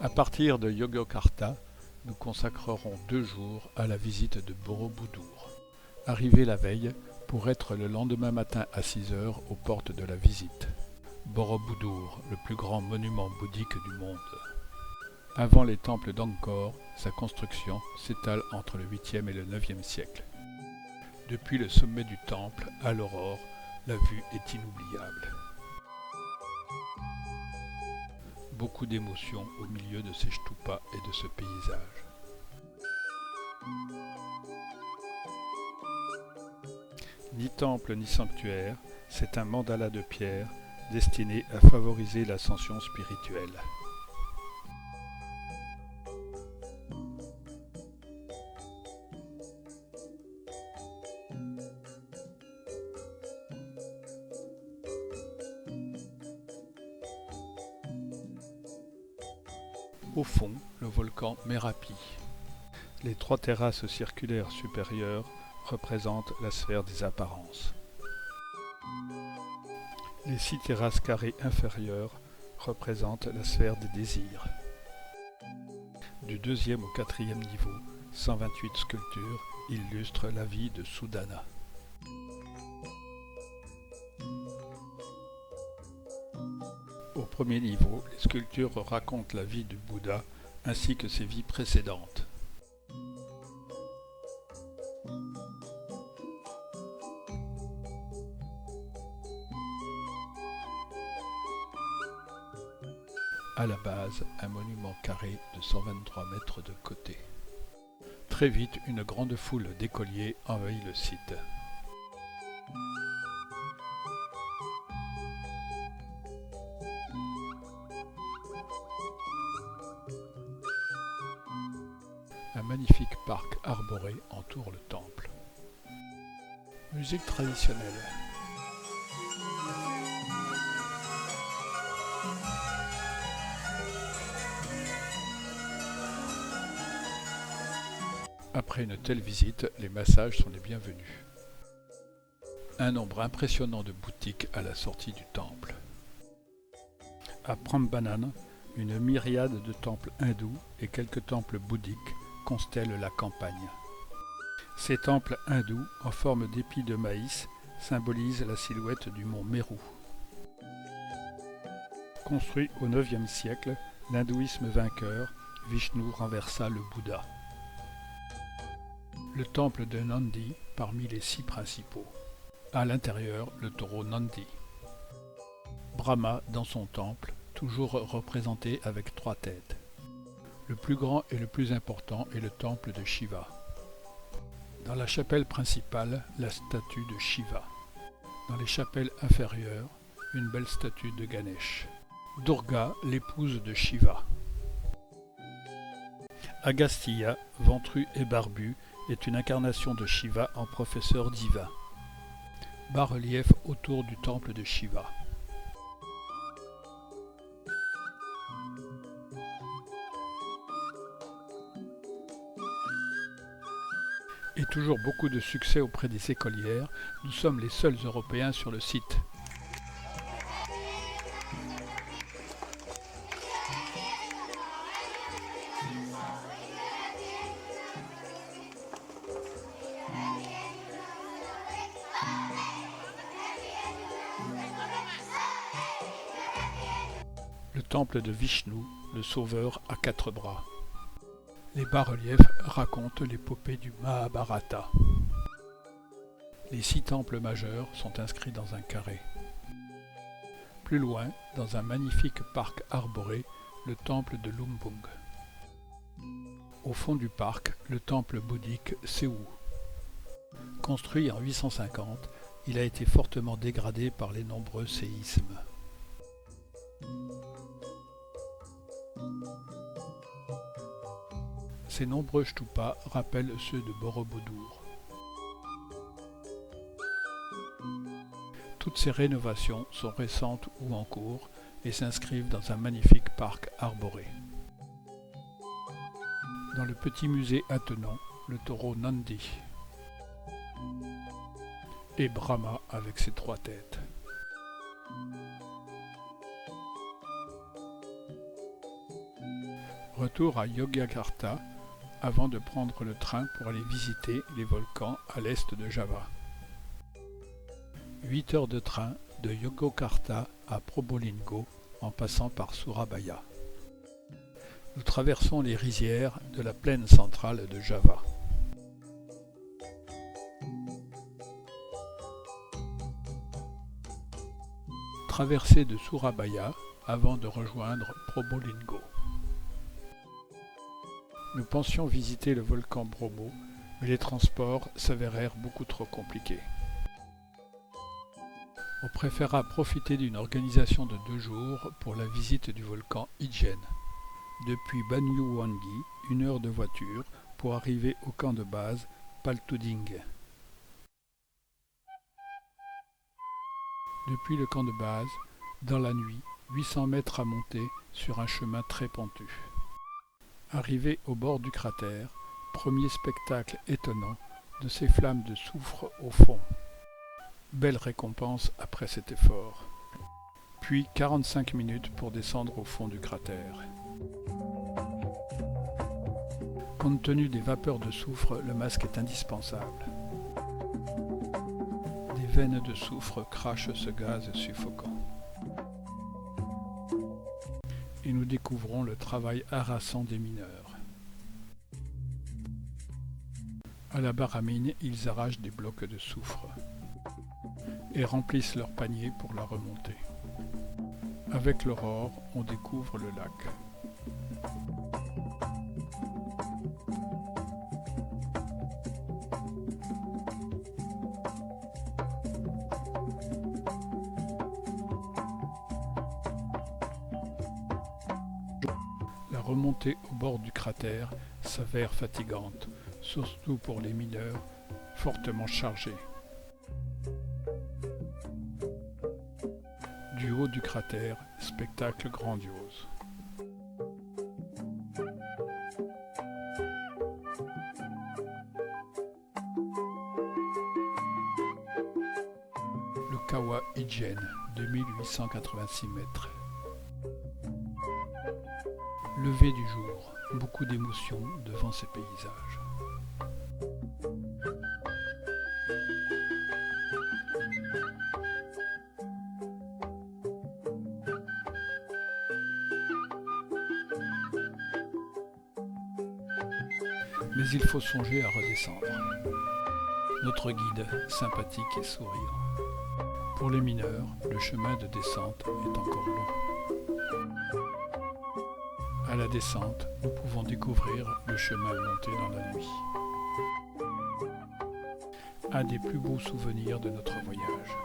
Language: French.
À partir de Yogyakarta, nous consacrerons 2 jours à la visite de Borobudur. Arrivé la veille pour être le lendemain matin à 6 heures aux portes de la visite. Borobudur, le plus grand monument bouddhique du monde. Avant les temples d'Angkor, sa construction s'étale entre le 8e et le 9e siècle. Depuis le sommet du temple, à l'aurore, la vue est inoubliable. Beaucoup d'émotions au milieu de ces stupas et de ce paysage. Ni temple ni sanctuaire, c'est un mandala de pierre destiné à favoriser l'ascension spirituelle. Au fond, le volcan Merapi. Les 3 terrasses circulaires supérieures représentent la sphère des apparences. Les 6 terrasses carrées inférieures représentent la sphère des désirs. Du 2e au 4e niveau, 128 sculptures illustrent la vie de Suddhana. Au premier niveau, les sculptures racontent la vie du Bouddha ainsi que ses vies précédentes. À la base, un monument carré de 123 mètres de côté. Très vite, une grande foule d'écoliers envahit le site. Un magnifique parc arboré entoure le temple. Musique traditionnelle. Après une telle visite, les massages sont les bienvenus. Un nombre impressionnant de boutiques à la sortie du temple. À Prambanan, une myriade de temples hindous et quelques temples bouddhiques constellent la campagne. Ces temples hindous, en forme d'épi de maïs, symbolisent la silhouette du mont Meru. Construit au IXe siècle, l'hindouisme vainqueur, Vishnu renversa le Bouddha. Le temple de Nandi parmi les 6 principaux. À l'intérieur, le taureau Nandi. Brahma dans son temple, toujours représenté avec 3 têtes. Le plus grand et le plus important est le temple de Shiva. Dans la chapelle principale, la statue de Shiva. Dans les chapelles inférieures, une belle statue de Ganesh. Durga, l'épouse de Shiva. Agastya, ventru et barbu, est une incarnation de Shiva en professeur divin. Bas-relief autour du temple de Shiva. Et toujours beaucoup de succès auprès des écolières, nous sommes les seuls Européens sur le site. Le temple de Vishnu, le sauveur à 4 bras. Les bas-reliefs racontent l'épopée du Mahabharata. Les 6 temples majeurs sont inscrits dans un carré. Plus loin, dans un magnifique parc arboré, le temple de Lumbung. Au fond du parc, le temple bouddhique Sewu. Construit en 850, il a été fortement dégradé par les nombreux séismes. Ces nombreux stupas rappellent ceux de Borobudur. Toutes ces rénovations sont récentes ou en cours et s'inscrivent dans un magnifique parc arboré. Dans le petit musée attenant, le taureau Nandi et Brahma avec ses 3 têtes. Retour à Yogyakarta avant de prendre le train pour aller visiter les volcans à l'est de Java. 8 heures de train de Yogyakarta à Probolinggo en passant par Surabaya. Nous traversons les rizières de la plaine centrale de Java. Traversée de Surabaya avant de rejoindre Probolinggo. Nous pensions visiter le volcan Bromo, mais les transports s'avérèrent beaucoup trop compliqués. On préféra profiter d'une organisation de 2 jours pour la visite du volcan Ijen. Depuis Banyuwangi, 1 heure de voiture pour arriver au camp de base Paltuding. Depuis le camp de base, dans la nuit, 800 mètres à monter sur un chemin très pentu. Arrivé au bord du cratère, premier spectacle étonnant de ces flammes de soufre au fond. Belle récompense après cet effort. Puis 45 minutes pour descendre au fond du cratère. Compte tenu des vapeurs de soufre, le masque est indispensable. Des veines de soufre crachent ce gaz suffocant. Et nous découvrons le travail harassant des mineurs. À la barre à mine, ils arrachent des blocs de soufre et remplissent leur panier pour la remontée. Avec l'aurore, on découvre le lac. La remontée au bord du cratère s'avère fatigante, surtout pour les mineurs fortement chargés. Du haut du cratère, spectacle grandiose. Le Kawa Ijen, 2886 mètres. Lever du jour, beaucoup d'émotions devant ces paysages. Mais il faut songer à redescendre. Notre guide, sympathique et souriant. Pour les mineurs, le chemin de descente est encore long. À la descente, nous pouvons découvrir le chemin monté dans la nuit. Un des plus beaux souvenirs de notre voyage.